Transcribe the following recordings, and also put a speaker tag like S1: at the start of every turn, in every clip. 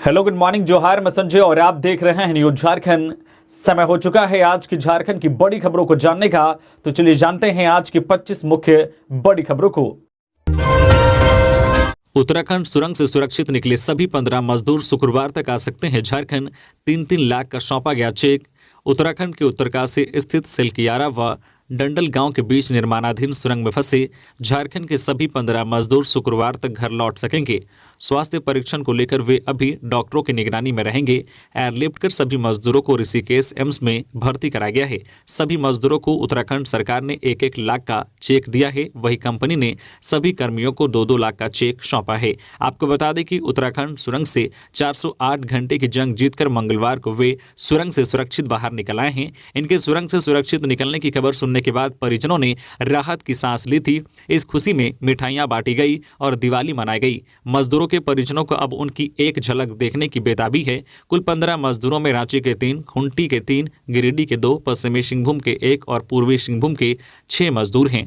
S1: Hello, good morning, जोहार, मैं संजय और आप देख रहे हैं न्यूज झारखंड। समय हो चुका है आज की झारखंड की बड़ी खबरों को जानने का, तो चलिए जानते हैं आज की 25 मुख्य बड़ी खबरों को। उत्तराखंड सुरंग से सुरक्षित निकले सभी 15 मजदूर शुक्रवार तक आ सकते हैं झारखंड। 3-3 लाख का सौंपा गया चेक। उत्तराखंड के उत्तरकाशी स्थित सिलकियारा व डंडल गांव के बीच निर्माणाधीन सुरंग में फंसे झारखंड के सभी 15 मजदूर शुक्रवार तक घर लौट सकेंगे। स्वास्थ्य परीक्षण को लेकर वे अभी डॉक्टरों की निगरानी में रहेंगे। एयरलिफ्ट कर सभी मजदूरों को ऋषिकेश एम्स में भर्ती कराया गया है। सभी मजदूरों को उत्तराखंड सरकार ने 1-1 लाख का चेक दिया है। वही कंपनी ने सभी कर्मियों को 2-2 लाख का चेक सौंपा है। आपको बता दें कि उत्तराखंड सुरंग से 408 घंटे की जंग जीतकर मंगलवार को वे सुरंग से सुरक्षित बाहर निकल आए हैं। इनके सुरंग से सुरक्षित निकलने की खबर सुनने के बाद परिजनों ने राहत की सांस ली थी। इस खुशी में मिठाइयां बांटी गई और दिवाली मनाई गई। मजदूरों के परिजनों को अब उनकी एक झलक देखने की बेताबी है। कुल 15 मजदूरों में रांची के 3, खुंटी के 3, गिरिडीह के 2, पश्चिमी सिंहभूम के 1 और पूर्वी सिंहभूम के 6 मजदूर हैं।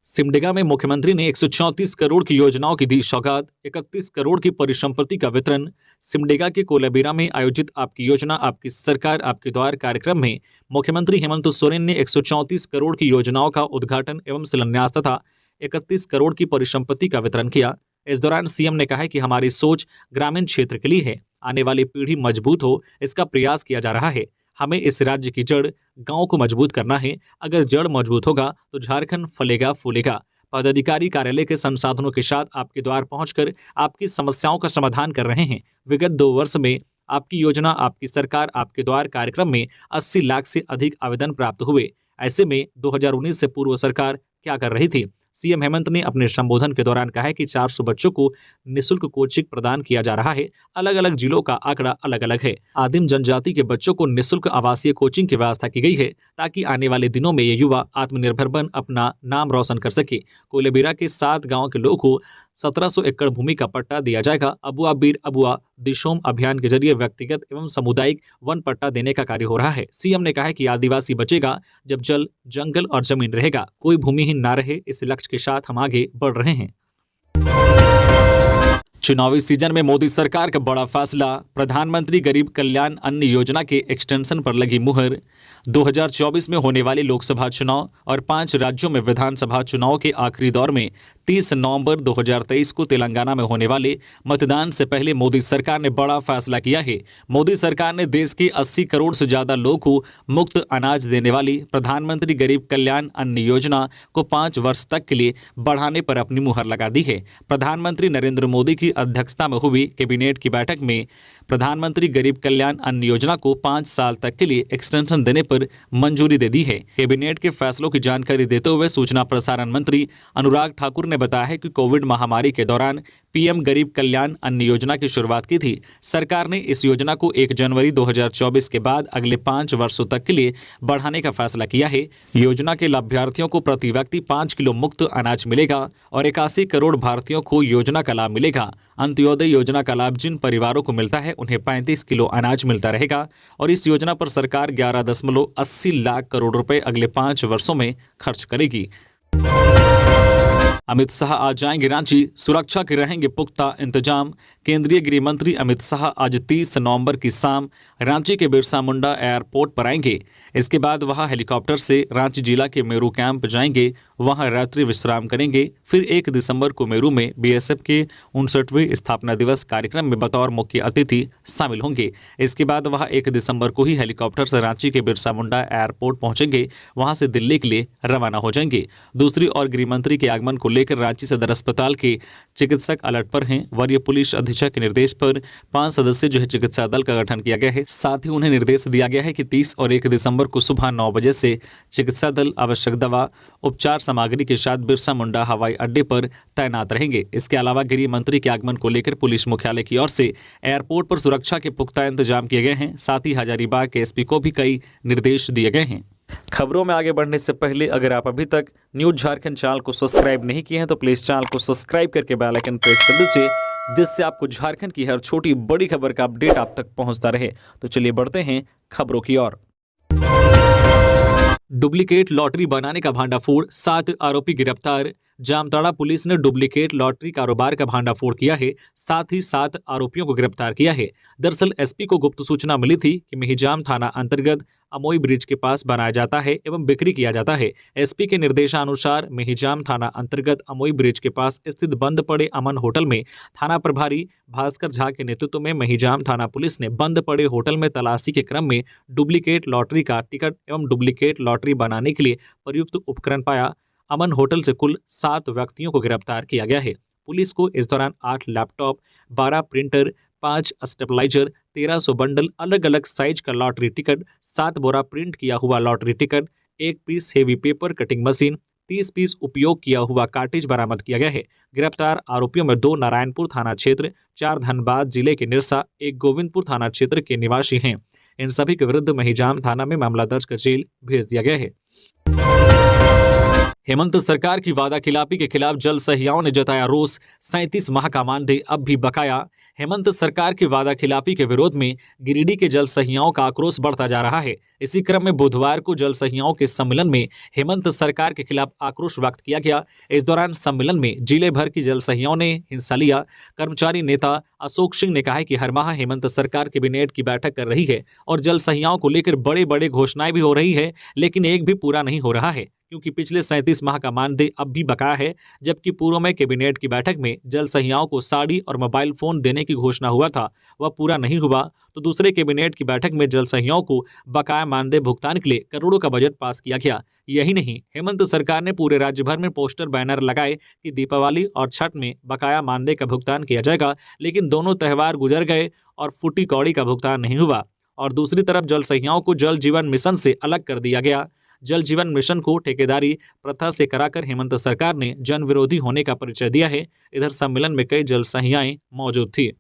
S1: सिमडेगा में मुख्यमंत्री ने 134 करोड़ की योजनाओं की दी सौगात। 31 करोड़ की परिसंपत्ति का वितरण। सिमडेगा के कोलाबीरा में आयोजित आपकी योजना आपकी सरकार आपके द्वार कार्यक्रम में मुख्यमंत्री हेमंत सोरेन ने 134 करोड़ की योजनाओं का उद्घाटन एवं शिलान्यास तथा 31 करोड़ की परिसंपत्ति का वितरण किया। इस दौरान सीएम ने कहा कि हमारी सोच ग्रामीण क्षेत्र के लिए है। आने वाली पीढ़ी मजबूत हो, इसका प्रयास किया जा रहा है। हमें इस राज्य की जड़ गांव को मजबूत करना है। अगर जड़ मजबूत होगा तो झारखंड फलेगा फूलेगा। पदाधिकारी कार्यालय के संसाधनों के साथ आपके द्वार पहुंचकर आपकी समस्याओं का समाधान कर रहे हैं। विगत 2 वर्ष में आपकी योजना आपकी सरकार आपके द्वार कार्यक्रम में 80 लाख से अधिक आवेदन प्राप्त हुए। ऐसे में 2019 से पूर्व सरकार क्या कर रही थी? सीएम हेमंत ने अपने संबोधन के दौरान कहा है कि 400 बच्चों को निःशुल्क कोचिंग प्रदान किया जा रहा है। अलग अलग जिलों का आंकड़ा अलग अलग है। आदिम जनजाति के बच्चों को निःशुल्क आवासीय कोचिंग की व्यवस्था की गई है ताकि आने वाले दिनों में ये युवा आत्मनिर्भर बन अपना नाम रोशन कर सके। कोलेबिरा के 7 गाँव के लोगों को 1700 एकड़ भूमि का पट्टा दिया जाएगा। अबुआ बीर अबुआ दिशोम अभियान के जरिए व्यक्तिगत एवं सामुदायिक वन पट्टा देने का कार्य हो रहा है। सीएम ने कहा है कि आदिवासी बचेगा जब जल, जंगल और जमीन रहेगा, कोई भूमिहीन ना रहे। इस लक्ष्य के साथ हम आगे बढ़ रहे हैं। चुनावी सीजन में मोदी सरकार का बड़ा फैसला। प्रधानमंत्री गरीब कल्याण अन्न योजना के एक्सटेंशन पर लगी मुहर। 2024 में होने वाले लोकसभा चुनाव और 5 राज्यों में विधानसभा चुनाव के आखिरी दौर में 30 नवंबर 2023 को तेलंगाना में होने वाले मतदान से पहले मोदी सरकार ने बड़ा फैसला किया है। मोदी सरकार ने देश के 80 करोड़ से ज्यादा लोगों को मुफ्त अनाज देने वाली प्रधानमंत्री गरीब कल्याण अन्न योजना को 5 वर्ष तक के लिए बढ़ाने पर अपनी मुहर लगा दी है। प्रधानमंत्री नरेंद्र मोदी की अध्यक्षता में हुई कैबिनेट की बैठक में प्रधानमंत्री गरीब कल्याण अन्न योजना को 5 साल तक के लिए एक्सटेंशन देने पर मंजूरी दे दी है। कैबिनेट के फैसलों की जानकारी देते हुए सूचना प्रसारण मंत्री अनुराग ठाकुर ने बताया है कि कोविड महामारी के दौरान पीएम गरीब कल्याण अन्न योजना की शुरुआत की थी। सरकार ने इस योजना को 1 जनवरी 2024 के बाद अगले 5 वर्षों तक के लिए बढ़ाने का फैसला किया है। योजना के लाभार्थियों को प्रति व्यक्ति 5 किलो मुफ्त अनाज मिलेगा और 81 करोड़ भारतीयों को योजना का लाभ मिलेगा। अंत्योदय योजना का लाभ जिन परिवारों को मिलता है उन्हें 35 किलो अनाज मिलता रहेगा और इस योजना पर सरकार 11.80 लाख करोड़ रुपए अगले 5 वर्षों में खर्च करेगी। अमित शाह आज जाएंगे रांची, सुरक्षा के रहेंगे पुख्ता इंतजाम। केंद्रीय गृह मंत्री अमित शाह आज 30 नवंबर की शाम रांची के बिरसा मुंडा एयरपोर्ट पर आएंगे। इसके बाद वहां हेलीकॉप्टर से रांची जिला के मेरू कैंप जाएंगे, वहां रात्रि विश्राम करेंगे। फिर 1 दिसंबर को मेरू में बीएसएफ के 59वें स्थापना दिवस कार्यक्रम में बतौर मुख्य अतिथि शामिल होंगे। इसके बाद वहां 1 दिसंबर को ही हेलीकॉप्टर से रांची के बिरसा मुंडा एयरपोर्ट पहुंचेंगे, वहां से दिल्ली के लिए रवाना हो जाएंगे। दूसरी ओर गृह मंत्री के आगमन को लेकर रांची सदर अस्पताल के चिकित्सक अलर्ट पर हैं। वरीय पुलिस अधीक्षक के निर्देश पर 5 सदस्य जो है चिकित्सा दल का गठन किया गया है। साथ ही उन्हें निर्देश दिया गया है कि 30 और 1 दिसंबर को सुबह 9 बजे से चिकित्सा दल आवश्यक दवा उपचार सामग्री के साथ बिरसा मुंडा हवाई अड्डे पर तैनात रहेंगे। इसके अलावा गृह मंत्री के आगमन को लेकर पुलिस मुख्यालय की ओर से एयरपोर्ट पर सुरक्षा के पुख्ता इंतजाम किए गए हैं। साथ ही हजारीबाग के एसपी को भी कई निर्देश दिए गए हैं। खबरों में आगे बढ़ने से पहले अगर आप अभी तक न्यूज झारखंड चैनल को सब्सक्राइब नहीं किए हैं तो प्लीज चैनल को सब्सक्राइब करके बेल आइकन प्रेस कर दीजिए, जिससे आपको झारखंड की हर छोटी बड़ी खबर का अपडेट आप तक पहुंचता रहे। तो चलिए बढ़ते हैं खबरों की ओर। डुप्लीकेट लॉटरी बनाने का भांडाफोड़, 7 आरोपी गिरफ्तार। जामताड़ा पुलिस ने डुप्लीकेट लॉटरी कारोबार का भांडाफोड़ किया है, साथ ही 7 आरोपियों को गिरफ्तार किया है। दरअसल एसपी को गुप्त सूचना मिली थी कि मेहिजाम थाना अंतर्गत अमोई ब्रिज के पास बनाया जाता है एवं बिक्री किया जाता है। एसपी के निर्देशानुसार मेहिजाम थाना अंतर्गत अमोई ब्रिज के पास स्थित बंद पड़े अमन होटल में थाना प्रभारी भास्कर झा के नेतृत्व में मेहिजाम थाना पुलिस ने बंद पड़े होटल में तलाशी के क्रम में डुप्लीकेट लॉटरी का टिकट एवं डुप्लीकेट लॉटरी बनाने के लिए प्रयुक्त उपकरण पाया। अमन होटल से कुल 7 व्यक्तियों को गिरफ्तार किया गया है। पुलिस को इस दौरान 8 लैपटॉप, 12 प्रिंटर, 5 स्टेबलाइजर, 1300 बंडल अलग अलग साइज का लॉटरी टिकट, 7 बोरा प्रिंट किया हुआ lottery ticket, 1 piece heavy paper cutting machine, 30 piece उपयोग किया हुआ कार्टेज बरामद किया गया है। गिरफ्तार आरोपियों में 2 नारायणपुर थाना क्षेत्र, 4 धनबाद जिले के निरसा, 1 गोविंदपुर थाना क्षेत्र के निवासी हैं। इन सभी के विरुद्ध मेहिजाम थाना में मामला दर्ज कर जेल भेज दिया गया है। हेमंत सरकार की वादाखिलाफी के खिलाफ जल सहियाओं ने जताया रोष, 37 माह का मानदेय अब भी बकाया। हेमंत सरकार की वादाखिलाफी के विरोध में गिरिडीह के जल सहियाओं का आक्रोश बढ़ता जा रहा है। इसी क्रम में बुधवार को जल सहियाओं के सम्मेलन में हेमंत सरकार के खिलाफ आक्रोश व्यक्त किया गया। इस दौरान सम्मेलन में जिले भर की जल सहियाओं ने हिस्सा लिया। कर्मचारी नेता अशोक सिंह ने कहा है कि हर माह हेमंत सरकार कैबिनेट की बैठक कर रही है और जल सहियाओं को लेकर बड़े बड़े घोषणाएं भी हो रही है, लेकिन एक भी पूरा नहीं हो रहा है, क्योंकि पिछले 37 माह का मानदेय अब भी बकाया है। जबकि पूर्व में कैबिनेट की बैठक में जल सहियाओं को साड़ी और मोबाइल फोन देने की घोषणा हुआ था, वह पूरा नहीं हुआ। तो दूसरे कैबिनेट की बैठक में जल सहियाओं को बकाया मानदेय भुगतान के लिए करोड़ों का बजट पास किया गया। यही नहीं, हेमंत सरकार ने पूरे राज्य भर में पोस्टर बैनर लगाए कि दीपावली और छठ में बकाया मानदेय का भुगतान किया जाएगा, लेकिन दोनों त्यौहार गुजर गए और फूटी कौड़ी का भुगतान नहीं हुआ। और दूसरी तरफ जल सहियाओं को जल जीवन मिशन से अलग कर दिया गया। जल जीवन मिशन को ठेकेदारी प्रथा से कराकर हेमंत सरकार ने जन विरोधी होने का परिचय दिया है। इधर सम्मेलन में कई जल सहियाएं मौजूद थी।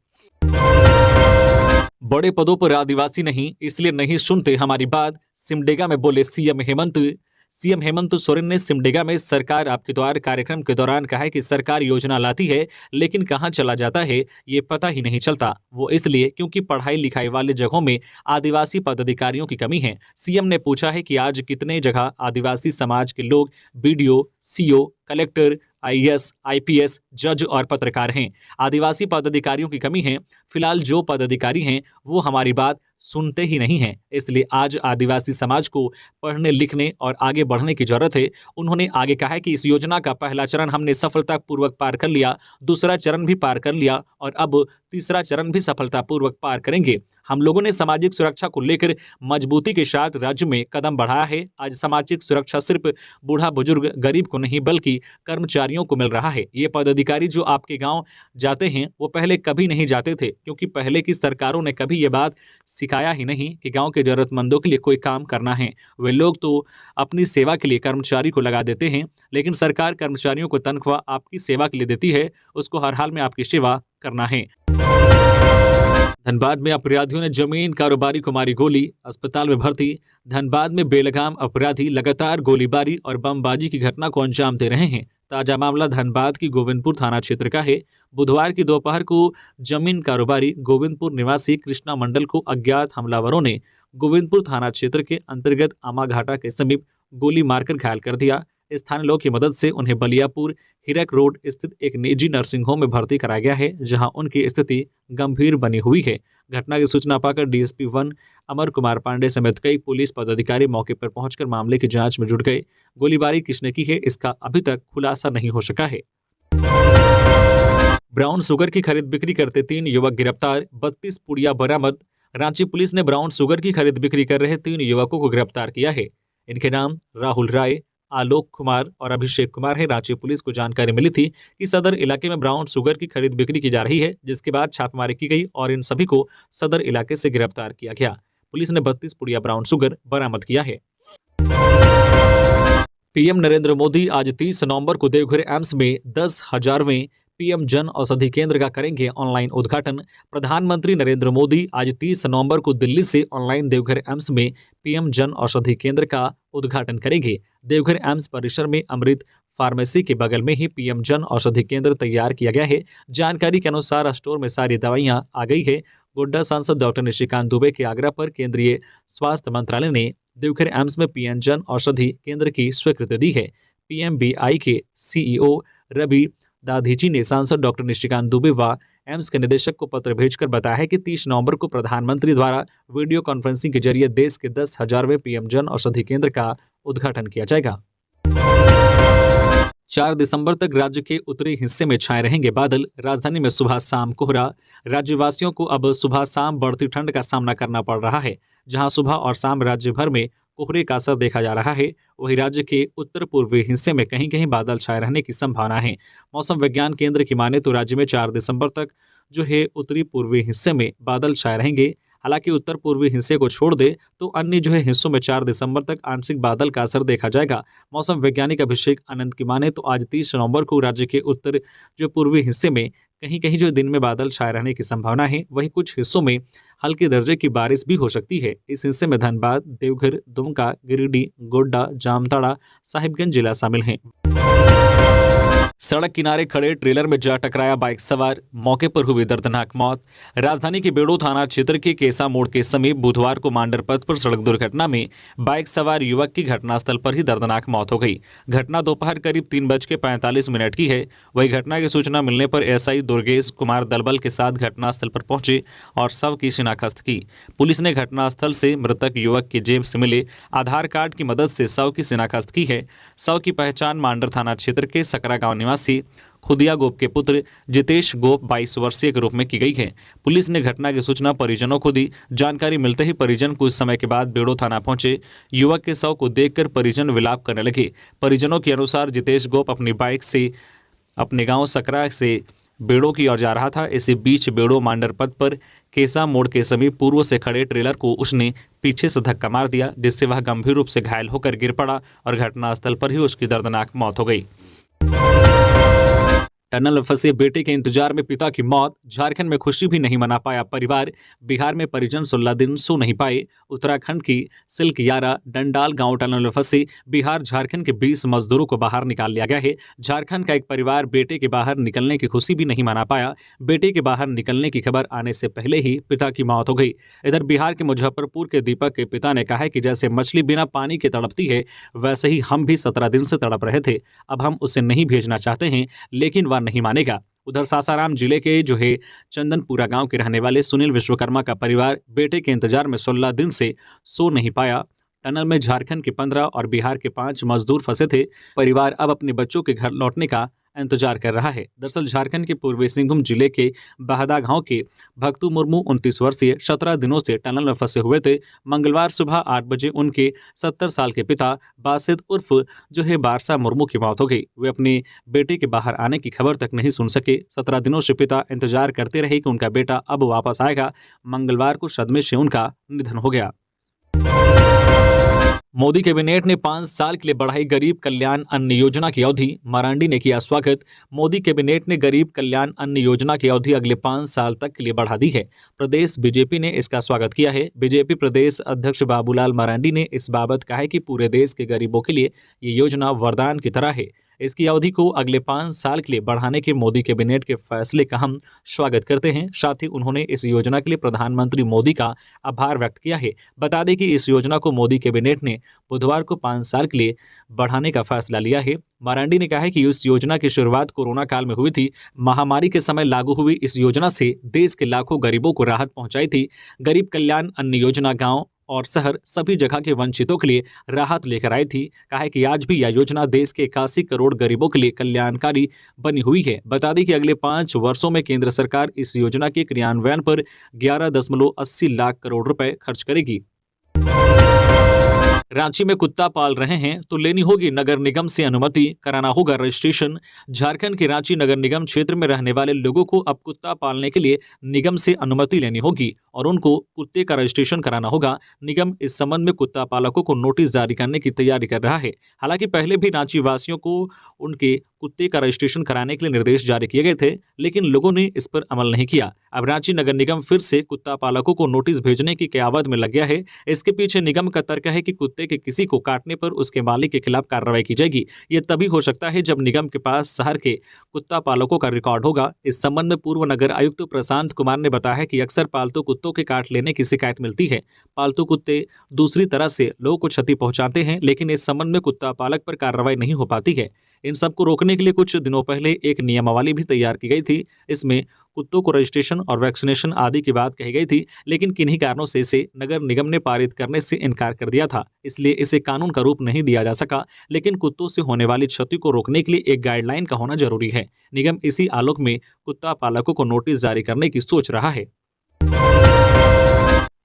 S1: बड़े पदों पर आदिवासी नहीं, इसलिए नहीं सुनते हमारी बात, सिमडेगा में बोले सीएम हेमंत। सीएम हेमंत सोरेन ने सिमडेगा में सरकार आपके द्वार कार्यक्रम के दौरान कहा है कि सरकार योजना लाती है, लेकिन कहां चला जाता है ये पता ही नहीं चलता। वो इसलिए क्योंकि पढ़ाई लिखाई वाले जगहों में आदिवासी पदाधिकारियों की कमी है। सीएम ने पूछा है कि आज कितने जगह आदिवासी समाज के लोग BDO, CO, collector, IAS, IPS, जज और पत्रकार हैं। आदिवासी पदाधिकारियों की कमी है। फिलहाल जो पदाधिकारी हैं वो हमारी बात सुनते ही नहीं हैं। इसलिए आज आदिवासी समाज को पढ़ने लिखने और आगे बढ़ने की जरूरत है। उन्होंने आगे कहा है कि इस योजना का पहला चरण हमने सफलतापूर्वक पार कर लिया, दूसरा चरण भी पार कर लिया और अब तीसरा चरण भी सफलतापूर्वक पार करेंगे। हम लोगों ने सामाजिक सुरक्षा को लेकर मजबूती के साथ राज्य में कदम बढ़ाया है। आज सामाजिक सुरक्षा सिर्फ बूढ़ा बुजुर्ग गरीब को नहीं बल्कि कर्मचारियों को मिल रहा है। ये पदाधिकारी जो आपके गांव जाते हैं वो पहले कभी नहीं जाते थे, क्योंकि पहले की सरकारों ने कभी ये बात सिखाया ही नहीं कि गांव के जरूरतमंदों के लिए कोई काम करना है। वे लोग तो अपनी सेवा के लिए कर्मचारी को लगा देते हैं, लेकिन सरकार कर्मचारियों को तनख्वाह आपकी सेवा के लिए देती है, उसको हर हाल में आपकी सेवा करना है। धनबाद में अपराधियों ने जमीन कारोबारी को मारी गोली, अस्पताल में भर्ती। धनबाद में बेलगाम अपराधी लगातार गोलीबारी और बमबाजी की घटना को अंजाम दे रहे हैं। ताजा मामला धनबाद की गोविंदपुर थाना क्षेत्र का है। बुधवार की दोपहर को जमीन कारोबारी गोविंदपुर निवासी कृष्णा मंडल को अज्ञात हमलावरों ने गोविंदपुर थाना क्षेत्र के अंतर्गत आमाघाटा के समीप गोली मारकर घायल कर दिया। स्थानीय लोगों की मदद से उन्हें बलियापुर हिरक रोड स्थित एक निजी नर्सिंग होम में भर्ती कराया गया है, जहां उनकी स्थिति गंभीर बनी हुई है। घटना की सूचना पाकर डीएसपी 1 अमर कुमार पांडे समेत कई पुलिस पदाधिकारी मौके पर पहुंचकर मामले की जांच में जुट गए। गोलीबारी किसने की है इसका अभी तक खुलासा नहीं हो सका है। ब्राउन शुगर की खरीद बिक्री करते 3 युवक गिरफ्तार, 32 पुड़िया बरामद। रांची पुलिस ने ब्राउन शुगर की खरीद बिक्री कर रहे 3 युवकों को गिरफ्तार किया है। इनके नाम राहुल राय, आलोक कुमार और अभिषेक कुमार है। रांची पुलिस को जानकारी मिली थी कि सदर इलाके में ब्राउन शुगर की खरीद बिक्री की जा रही है, जिसके बाद छापेमारी की गई और इन सभी को सदर इलाके से गिरफ्तार किया गया। पुलिस ने 32 पुड़िया ब्राउन शुगर बरामद किया है। पीएम नरेंद्र मोदी आज 30 नवंबर को देवघर एम्स में 10,000वें पीएम जन औषधि केंद्र का करेंगे ऑनलाइन उद्घाटन। प्रधानमंत्री नरेंद्र मोदी आज 30 नवंबर को दिल्ली से ऑनलाइन देवघर एम्स में पीएम जन औषधि केंद्र का उद्घाटन करेंगे। देवघर एम्स परिसर में अमृत फार्मेसी के बगल में ही पीएम जन औषधि केंद्र तैयार किया गया है। जानकारी के अनुसार स्टोर में सारी दवाइयां आ गई है। गोड्डा सांसद डॉक्टर निशिकांत दुबे के आग्रह पर केंद्रीय स्वास्थ्य मंत्रालय ने देवघर एम्स में पीएम जन औषधि केंद्र की स्वीकृति दी है। पीएमबीआई के सीईओ रवि दाधीची ने सांसद डॉक्टर निशिकांत दुबे व एम्स के निदेशक को पत्र भेजकर बताया है कि 30 नवंबर को प्रधानमंत्री द्वारा वीडियो कॉन्फ्रेंसिंग के जरिए देश के 10,000वें पीएम जन औषधि केंद्र का उद्घाटन किया जाएगा। 4 दिसंबर तक राज्य के उत्तरी हिस्से में छाए रहेंगे बादल, राजधानी में सुबह शाम कोहरा। राज्यवासियों को अब सुबह शाम बढ़ती ठंड का सामना करना पड़ रहा है। जहां सुबह और शाम राज्य भर में कोहरे का असर देखा जा रहा है, वहीं राज्य के उत्तर पूर्वी हिस्से में कहीं कहीं बादल छाए रहने की संभावना है। मौसम विज्ञान केंद्र की माने तो राज्य में 4 दिसंबर तक जो है उत्तरी पूर्वी हिस्से में बादल छाए रहेंगे। हालांकि उत्तर पूर्वी हिस्से को छोड़ दे तो अन्य जो है हिस्सों में 4 दिसंबर तक आंशिक बादल का असर देखा जाएगा। मौसम वैज्ञानिक अभिषेक आनंद की माने तो आज 30 नवंबर को राज्य के उत्तर जो पूर्वी हिस्से में कहीं कहीं जो दिन में बादल छाए रहने की संभावना है, वहीं कुछ हिस्सों में हल्के दर्जे की बारिश भी हो सकती है। इस हिस्से में धनबाद, देवघर, दुमका, गिरिडीह, गोड्डा, जामताड़ा, साहिबगंज जिला शामिल हैं। सड़क किनारे खड़े ट्रेलर में जा टकराया बाइक सवार, मौके पर हुई दर्दनाक मौत। राजधानी के बेड़ो थाना क्षेत्र के केसा मोड़ के समीप बुधवार को मांडर पथ पर सड़क दुर्घटना में बाइक सवार युवक की घटनास्थल पर ही दर्दनाक मौत हो गई। घटना दोपहर करीब 3:45 की है। वही घटना की सूचना मिलने पर एसआई दुर्गेश कुमार दलबल के साथ घटनास्थल पर पहुंचे और शव की शिनाख्त की। पुलिस ने घटनास्थल से मृतक युवक की जेब से मिले आधार कार्ड की मदद से शव की शिनाख्त की है। शव की पहचान मांडर थाना क्षेत्र के सकरा गांव निवासी खुदिया गोप के पुत्र जितेश गोप 22 वर्षीय के रूप में की गई है। पुलिस ने घटना की सूचना परिजनों को दी। जानकारी मिलते ही परिजन कुछ समय के बाद बेड़ो थाना पहुंचे। युवक के शव को देखकर परिजन विलाप करने लगे। परिजनों के अनुसार जितेश गोप अपनी बाइक से अपने गांव सकरा से बेड़ो की ओर जा रहा था। इसी बीच बेड़ो मांडर पथ पर केसा मोड़ के समीप पूर्व से खड़े ट्रेलर को उसने पीछे से धक्का मार दिया, जिससे वह गंभीर रूप से घायल होकर गिर पड़ा और घटनास्थल पर ही उसकी दर्दनाक मौत हो गई। टनल में फंसे बेटे के इंतजार में पिता की मौत। झारखंड में खुशी भी नहीं मना पाया परिवार। बिहार में परिजन 16 दिन सो नहीं पाए। उत्तराखंड की सिल्क यारा डंडाल गांव टनल में फंसे बिहार झारखंड के 20 मजदूरों को बाहर निकाल लिया गया है। झारखंड का एक परिवार बेटे के बाहर निकलने की खुशी भी नहीं मना पाया। बेटे के बाहर निकलने की खबर आने से पहले ही पिता की मौत हो गई। इधर बिहार के मुजफ्फरपुर के दीपक के पिता ने कहा है कि जैसे मछली बिना पानी के तड़पती है, वैसे ही हम भी 17 दिन से तड़प रहे थे। अब हम उसे नहीं भेजना चाहते हैं, लेकिन वह नहीं मानेगा। उधर सासाराम जिले के जो है चंदनपुरा गांव के रहने वाले सुनील विश्वकर्मा का परिवार बेटे के इंतजार में 16 दिन से सो नहीं पाया। टनल में झारखंड के 15 और बिहार के 5 मजदूर फंसे थे। परिवार अब अपने बच्चों के घर लौटने का इंतजार कर रहा है। दरअसल झारखंड के पूर्वी सिंहभूम जिले के बहदा गांव के भक्तू मुर्मू 29 वर्षीय 17 दिनों से टनल में फंसे हुए थे। मंगलवार सुबह 8 बजे उनके 70 साल के पिता बासित उर्फ जो है बारसा मुर्मू की मौत हो गई। वे अपने बेटे के बाहर आने की खबर तक नहीं सुन सके। 17 दिनों से पिता इंतजार करते रहे कि उनका बेटा अब वापस आएगा। मंगलवार को सदमे से उनका निधन हो गया। मोदी कैबिनेट ने 5 साल के लिए बढ़ाई गरीब कल्याण अन्न योजना की अवधि। मरांडी ने किया स्वागत। मोदी कैबिनेट ने गरीब कल्याण अन्न योजना की अवधि अगले 5 साल तक के लिए बढ़ा दी है। प्रदेश बीजेपी ने इसका स्वागत किया है। बीजेपी प्रदेश अध्यक्ष बाबूलाल मरांडी ने इस बाबत कहा है कि पूरे देश के गरीबों के लिए ये योजना वरदान की तरह है। इसकी अवधि को अगले 5 साल के लिए बढ़ाने के मोदी कैबिनेट के फैसले का हम स्वागत करते हैं। साथ ही उन्होंने इस योजना के लिए प्रधानमंत्री मोदी का आभार व्यक्त किया है। बता दें कि इस योजना को मोदी कैबिनेट ने बुधवार को 5 साल के लिए बढ़ाने का फैसला लिया है। मरांडी ने कहा है कि इस योजना की शुरुआत कोरोना काल में हुई थी। महामारी के समय लागू हुई इस योजना से देश के लाखों गरीबों को राहत पहुंचाई थी। गरीब कल्याण अन्न योजना गाँव और शहर सभी जगह के वंचितों के लिए राहत लेकर आई थी। कहा है कि आज भी यह योजना देश के 81 करोड़ गरीबों के लिए कल्याणकारी बनी हुई है। बता दें कि अगले 5 वर्षों में केंद्र सरकार इस योजना के क्रियान्वयन पर 11.80 लाख करोड़ रुपए खर्च करेगी। रांची में कुत्ता पाल रहे हैं तो लेनी होगी नगर निगम से अनुमति, कराना होगा रजिस्ट्रेशन। झारखंड के रांची नगर निगम क्षेत्र में रहने वाले लोगों को अब कुत्ता पालने के लिए निगम से अनुमति लेनी होगी और उनको कुत्ते का रजिस्ट्रेशन कराना होगा। निगम इस संबंध में कुत्ता पालकों को नोटिस जारी करने की तैयारी कर रहा है। हालांकि पहले भी रांची वासियों को उनके कुत्ते का रजिस्ट्रेशन कराने के लिए निर्देश जारी किए गए थे, लेकिन लोगों ने इस पर अमल नहीं किया। अब रांची नगर निगम फिर से कुत्ता पालकों को नोटिस भेजने की कयावत में लग गया है। इसके पीछे निगम का तर्क है कि कुत्ते के किसी को काटने पर उसके मालिक के खिलाफ कार्रवाई की जाएगी। ये तभी हो सकता है जब निगम के पास शहर के कुत्ता पालकों का रिकॉर्ड होगा। इस संबंध में पूर्व नगर आयुक्त प्रशांत कुमार ने बताया है कि अक्सर पालतू कुत्तों के काट लेने की शिकायत मिलती है। पालतू कुत्ते दूसरी तरह से लोगों को क्षति पहुंचाते हैं, लेकिन इस संबंध में कुत्ता पालक पर कार्रवाई नहीं हो पाती है। इन सबको रोकने के लिए कुछ दिनों पहले एक नियमावली भी तैयार की गई थी। इसमें कुत्तों को रजिस्ट्रेशन और वैक्सीनेशन आदि की बात कही गई थी, लेकिन किन्हीं कारणों से इसे नगर निगम ने पारित करने से इनकार कर दिया था। इसलिए इसे कानून का रूप नहीं दिया जा सका, लेकिन कुत्तों से होने वाली क्षति को रोकने के लिए एक गाइडलाइन का होना जरूरी है। निगम इसी आलोक में कुत्ता पालकों को नोटिस जारी करने की सोच रहा है।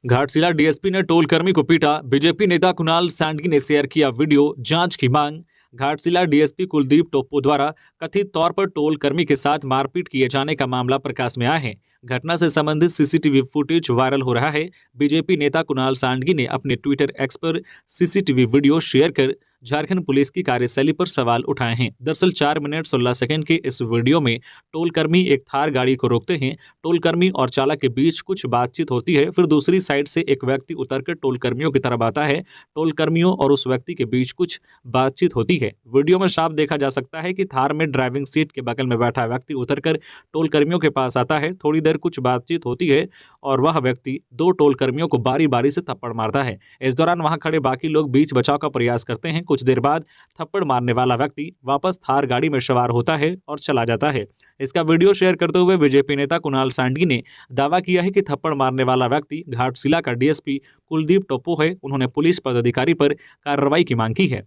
S1: घाटशिला डीएसपी ने टोल कर्मी को पीटा, बीजेपी नेता कुणाल सांडगी ने शेयर किया वीडियो, जांच की मांग। घाटशिला डीएसपी कुलदीप टोप्पो द्वारा कथित तौर पर टोल कर्मी के साथ मारपीट किए जाने का मामला प्रकाश में आया है। घटना से संबंधित सीसीटीवी फुटेज वायरल हो रहा है। बीजेपी नेता कुणाल सांडगी ने अपने ट्विटर एक्स पर सीसीटीवी वीडियो शेयर कर झारखंड पुलिस की कार्यशैली पर सवाल उठाए हैं। दरअसल 4 मिनट 16 सेकंड के इस वीडियो में टोल कर्मी एक थार गाड़ी को रोकते हैं। टोल कर्मी और चालक के बीच कुछ बातचीत होती है। फिर दूसरी साइड से एक व्यक्ति उतरकर टोल कर्मियों की तरफ आता है। टोल कर्मियों और उस व्यक्ति के बीच कुछ बातचीत होती है। वीडियो में साफ देखा जा सकता है कि थार में ड्राइविंग सीट के बगल में बैठा व्यक्ति उतरकर टोल कर्मियों के पास आता है। थोड़ी देर कुछ बातचीत होती है और वह व्यक्ति 2 टोल कर्मियों को बारी बारी से थप्पड़ मारता है। इस दौरान वहां खड़े बाकी लोग बीच बचाव का प्रयास करते हैं। कुछ देर बाद थप्पड़ मारने वाला व्यक्ति वापस थार गाड़ी में सवार होता है और चला जाता है। इसका वीडियो शेयर करते हुए बीजेपी नेता कुणाल सांडगी ने दावा किया है कि थप्पड़ मारने वाला व्यक्ति घाटशिला का डीएसपी कुलदीप टोप्पो है। उन्होंने पुलिस पदाधिकारी पर कार्रवाई की मांग की है।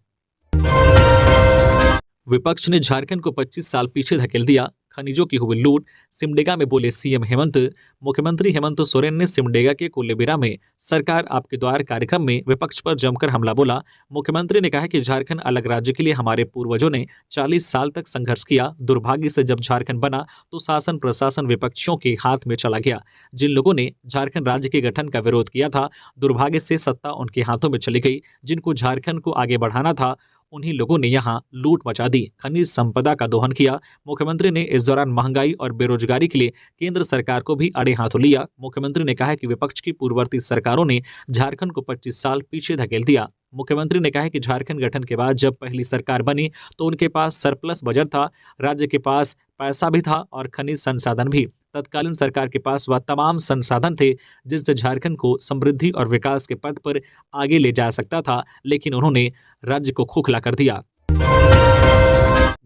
S1: विपक्ष ने झारखंड को 25 साल पीछे धकेल दिया, खनिजों की हुई लूट, सिमडेगा में बोले सीएम हेमंत। मुख्यमंत्री हेमंत सोरेन ने सिमडेगा के कोलेबिरा में सरकार आपके द्वार कार्यक्रम में विपक्ष पर जमकर हमला बोला। मुख्यमंत्री ने कहा कि झारखंड अलग राज्य के लिए हमारे पूर्वजों ने 40 साल तक संघर्ष किया। दुर्भाग्य से जब झारखंड बना तो शासन प्रशासन विपक्षियों के हाथ में चला गया। जिन लोगों ने झारखंड राज्य के गठन का विरोध किया था, दुर्भाग्य से सत्ता उनके हाथों में चली गई। जिनको झारखंड को आगे बढ़ाना था, उन्हीं लोगों ने यहां लूट मचा दी, खनिज संपदा का दोहन किया। मुख्यमंत्री ने इस दौरान महंगाई और बेरोजगारी के लिए केंद्र सरकार को भी अड़े हाथों लिया। मुख्यमंत्री ने कहा कि विपक्ष की पूर्ववर्ती सरकारों ने झारखंड को 25 साल पीछे धकेल दिया। मुख्यमंत्री ने कहा कि झारखंड गठन के बाद जब पहली सरकार बनी तो उनके पास सरप्लस बजट था, राज्य के पास पैसा भी था और खनिज संसाधन भी। तत्कालीन सरकार के पास वह तमाम संसाधन थे जिनसे झारखंड को समृद्धि और विकास के पथ पर आगे ले जा सकता था, लेकिन उन्होंने राज्य को खोखला कर दिया।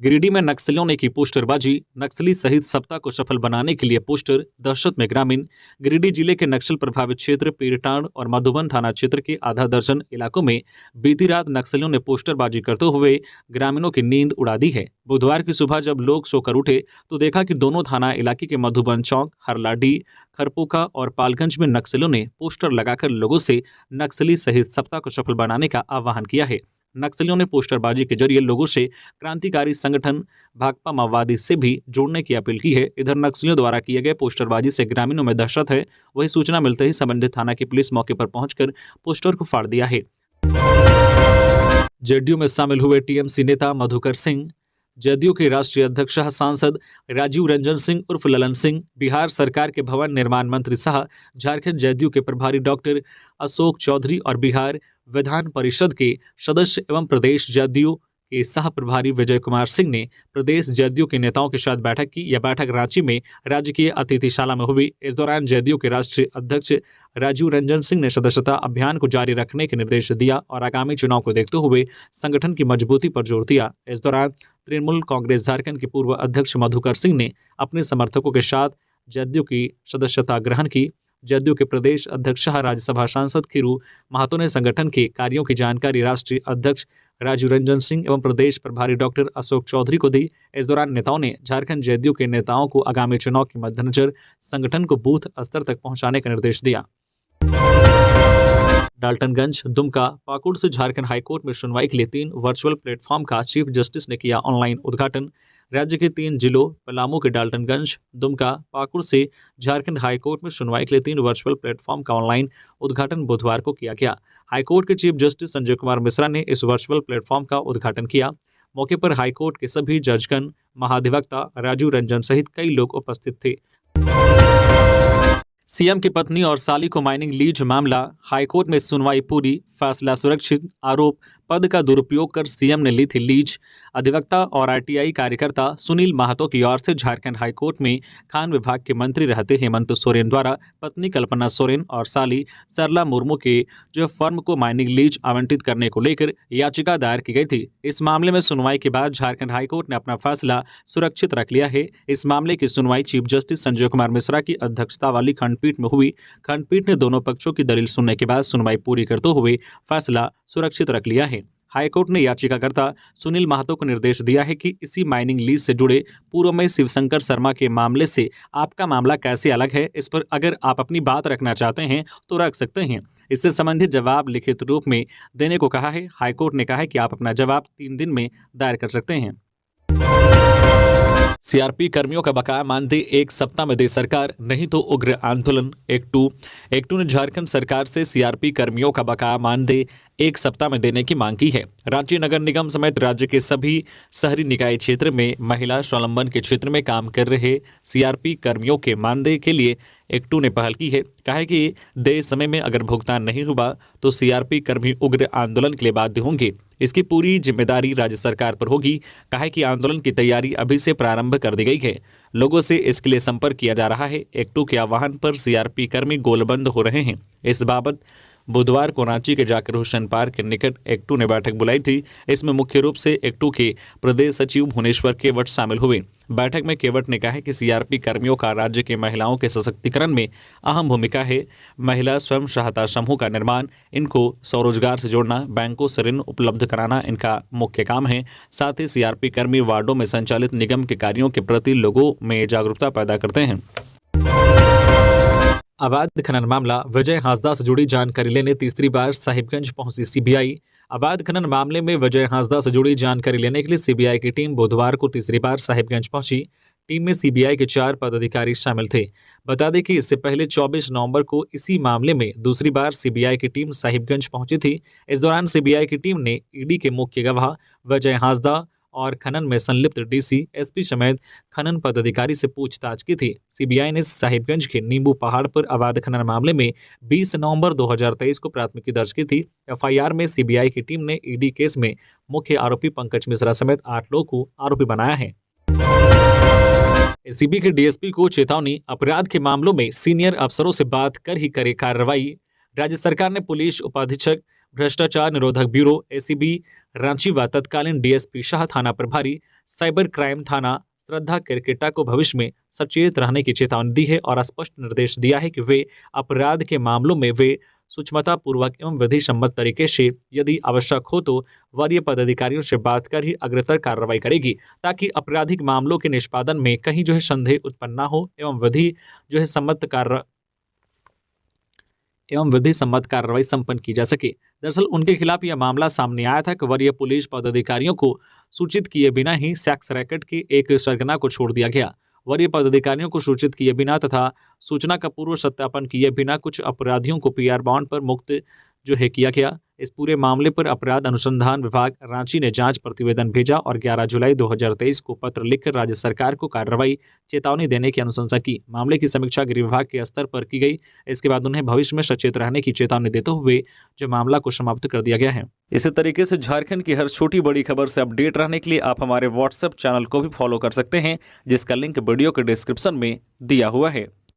S1: गिरिडीह में नक्सलियों ने की पोस्टरबाजी, नक्सली शहीद सप्ताह को सफल बनाने के लिए पोस्टर, दहशत में ग्रामीण। गिरिडीह जिले के नक्सल प्रभावित क्षेत्र पीरटांड और मधुबन थाना क्षेत्र के आधा दर्जन इलाकों में बीती रात नक्सलियों ने पोस्टरबाजी करते हुए ग्रामीणों की नींद उड़ा दी है। बुधवार की सुबह जब लोग सोकर उठे तो देखा कि दोनों थाना इलाके के मधुबन चौक, हरलाडीह, खरपोका और पालगंज में नक्सलियों ने पोस्टर लगाकर लोगों से नक्सली शहीद सप्ताह को सफल बनाने का आह्वान किया है। नक्सलियों ने पोस्टरबाजी के जरिए लोगों से क्रांतिकारी संगठन भाकपा माओवादी से भी जोड़ने की अपील की है। इधर नक्सलियों द्वारा किए गए पोस्टरबाजी से ग्रामीणों में दहशत है। वही सूचना मिलते ही संबंधित थाना की पुलिस मौके पर पहुंचकर पोस्टर को फाड़ दिया है। जेडीयू में शामिल हुए टीएमसी नेता मधुकर सिंह, जदयू के राष्ट्रीय अध्यक्ष सांसद राजीव रंजन सिंह उर्फ ललन सिंह, बिहार सरकार के भवन निर्माण मंत्री शाह, झारखंड जदयू के प्रभारी डॉक्टर अशोक चौधरी और बिहार विधान परिषद के सदस्य एवं प्रदेश जदयू के सह प्रभारी विजय कुमार सिंह ने प्रदेश जदयू के नेताओं के साथ बैठक की। यह बैठक रांची में राजकीय अतिथिशाला में हुई। इस दौरान जदयू के राष्ट्रीय अध्यक्ष राजीव रंजन सिंह ने सदस्यता अभियान को जारी रखने के निर्देश दिया और आगामी चुनाव को देखते हुए संगठन की मजबूती पर जोर दिया। इस दौरान तृणमूल कांग्रेस झारखंड के पूर्व अध्यक्ष मधुकर सिंह ने अपने समर्थकों के साथ जदयू की सदस्यता ग्रहण की। जदयू के प्रदेश अध्यक्ष राज्यसभा सांसद खीरू महातो ने संगठन के कार्यों की जानकारी राष्ट्रीय अध्यक्ष राजीव रंजन सिंह एवं प्रदेश प्रभारी डॉक्टर अशोक चौधरी को दी। इस दौरान नेताओं ने झारखंड जदयू के नेताओं को आगामी चुनाव के मद्देनजर संगठन को बूथ स्तर तक पहुंचाने का निर्देश दिया। डाल्टनगंज, दुमका, पाकुड़ से झारखंड हाईकोर्ट में सुनवाई के लिए 3 वर्चुअल प्लेटफॉर्म का चीफ जस्टिस ने किया ऑनलाइन उद्घाटन। राज्य के 3 जिलों पलामू के डाल्टनगंज, दुमका, पाकुड़ से झारखंड हाईकोर्ट में सुनवाई के लिए 3 वर्चुअल प्लेटफॉर्म का ऑनलाइन उद्घाटन बुधवार को किया गया। हाईकोर्ट के चीफ जस्टिस संजय कुमार मिश्रा ने इस वर्चुअल प्लेटफॉर्म का उद्घाटन किया। मौके पर हाईकोर्ट के सभी जजगण, महाधिवक्ता राजू रंजन सहित कई लोग उपस्थित थे। सीएम की पत्नी और साली को माइनिंग लीज मामला, हाईकोर्ट में सुनवाई पूरी, फैसला सुरक्षित, आरोप पद का दुरुपयोग कर सीएम ने ली थी लीज। अधिवक्ता और आरटीआई कार्यकर्ता सुनील महतो की ओर से झारखंड हाईकोर्ट में खान विभाग के मंत्री रहते हेमंत सोरेन द्वारा पत्नी कल्पना सोरेन और साली सरला मुर्मू के जो फर्म को माइनिंग लीज आवंटित करने को लेकर याचिका दायर की गई थी। इस मामले में सुनवाई के बाद झारखंड हाईकोर्ट ने अपना फैसला सुरक्षित रख लिया है। इस मामले की सुनवाई चीफ जस्टिस संजय कुमार मिश्रा की अध्यक्षता वाली खंडपीठ में हुई। खंडपीठ ने दोनों पक्षों की दलील सुनने के बाद सुनवाई पूरी करते हुए फैसला सुरक्षित रख लिया है। हाईकोर्ट ने याचिकाकर्ता सुनील महतो को निर्देश दिया है कि इसी माइनिंग लीज से जुड़े पूर्व में शिवशंकर शर्मा के मामले से आपका मामला कैसे अलग है, इस पर अगर आप अपनी बात रखना चाहते हैं तो रख सकते हैं। इससे संबंधित जवाब लिखित रूप में देने को कहा है। हाईकोर्ट ने कहा है कि आप अपना जवाब 3 दिन में दायर कर सकते हैं। सीआरपी कर्मियों का बकाया मानदेय 1 सप्ताह में दे सरकार, नहीं तो उग्र आंदोलन। एक्टू ने झारखंड सरकार से सीआरपी कर्मियों का बकाया मानदेय 1 सप्ताह में देने की मांग की है। राज्य नगर निगम समेत राज्य के सभी शहरी निकाय क्षेत्र में महिला स्वावलंबन के क्षेत्र में काम कर रहे सीआरपी कर्मियों के मानदेय के लिए एक्टू ने पहल की है। कहा है कि देय समय में अगर भुगतान नहीं हुआ तो सीआरपी कर्मी उग्र आंदोलन के लिए बाध्य होंगे। इसकी पूरी जिम्मेदारी राज्य सरकार पर होगी। कहा है कि आंदोलन की तैयारी अभी से प्रारंभ कर दी गई है। लोगों से इसके लिए संपर्क किया जा रहा है। एक्टू के आह्वान पर सीआरपी कर्मी गोलबंद हो रहे हैं। इस बाबत बुधवार को रांची के जाकिर हुसैन पार्क के निकट एक्टू ने बैठक बुलाई थी। इसमें मुख्य रूप से एक्टू के प्रदेश सचिव भुवनेश्वर केवट शामिल हुए। बैठक में केवट ने कहा कि सीआरपी कर्मियों का राज्य के महिलाओं के सशक्तिकरण में अहम भूमिका है। महिला स्वयं सहायता समूह का निर्माण, इनको स्वरोजगार से जोड़ना, बैंकों से ऋण उपलब्ध कराना इनका मुख्य काम है। साथ ही सीआरपी कर्मी वार्डों में संचालित निगम के कार्यों के प्रति लोगों में जागरूकता पैदा करते हैं। अवैध खनन मामला, विजय हांसदा से जुड़ी जानकारी लेने तीसरी बार साहिबगंज पहुंची सीबीआई। अवैध खनन मामले में विजय हांसदा से जुड़ी जानकारी लेने के लिए सीबीआई की टीम बुधवार को तीसरी बार साहिबगंज पहुंची। टीम में सीबीआई के 4 पदाधिकारी शामिल थे। बता दें कि इससे पहले 24 नवंबर को इसी मामले में दूसरी बार सीबीआई की टीम साहिबगंज पहुंची थी। इस दौरान सीबीआई की टीम ने ईडी के मुख्य गवाह विजय हांसदा और खनन में संलिप्त डीसी, एसपी समेत खनन पदाधिकारी से पूछताछ की थी। सीबीआई ने साहिबगंज के नींबू पहाड़ पर अवैध खनन मामले में 20 नवंबर 2023 को प्राथमिकी दर्ज की थी। एफआईआर में सीबीआई की टीम ने ईडी केस में मुख्य आरोपी पंकज मिश्रा समेत 8 लोगों को आरोपी बनाया है। एसीबी के डीएसपी को चेतावनी, अपराध के मामलों में सीनियर अफसरों से बात कर ही करे कार्रवाई। राज्य सरकार ने पुलिस उपाधीक्षक भ्रष्टाचार निरोधक ब्यूरो एसीबी रांची व तत्कालीन डीएसपी शाह थाना प्रभारी साइबर क्राइम थाना श्रद्धा केरकेटा को भविष्य में सचेत रहने की चेतावनी दी है और स्पष्ट निर्देश दिया है कि वे अपराध के मामलों में वे सूक्ष्मतापूर्वक एवं विधि सम्मत तरीके से यदि आवश्यक हो तो वरीय पदाधिकारियों से बात कर ही अग्रतर कार्रवाई करेगी, ताकि आपराधिक मामलों के निष्पादन में कहीं संदेह उत्पन्न न हो एवं विधि सम्मत कार्रवाई संपन्न की जा सके। दरअसल उनके खिलाफ यह मामला सामने आया था कि वरीय पुलिस पदाधिकारियों को सूचित किए बिना ही सेक्स रैकेट के एक सरगना को छोड़ दिया गया। वरीय पदाधिकारियों को सूचित किए बिना तथा सूचना का पूर्व सत्यापन किए बिना कुछ अपराधियों को पीआर बॉन्ड पर मुक्त किया गया। इस पूरे मामले पर अपराध अनुसंधान विभाग रांची ने जांच प्रतिवेदन भेजा और 11 जुलाई 2023 को पत्र लिखकर राज्य सरकार को कार्रवाई चेतावनी देने की अनुशंसा की। मामले की समीक्षा गृह विभाग के स्तर पर की गई। इसके बाद उन्हें भविष्य में सचेत रहने की चेतावनी देते हुए मामला को समाप्त कर दिया गया है। इसी तरीके से झारखंड की हर छोटी बड़ी खबर से अपडेट रहने के लिए आप हमारे व्हाट्सएप चैनल को भी फॉलो कर सकते हैं, जिसका लिंक वीडियो के डिस्क्रिप्शन में दिया हुआ है।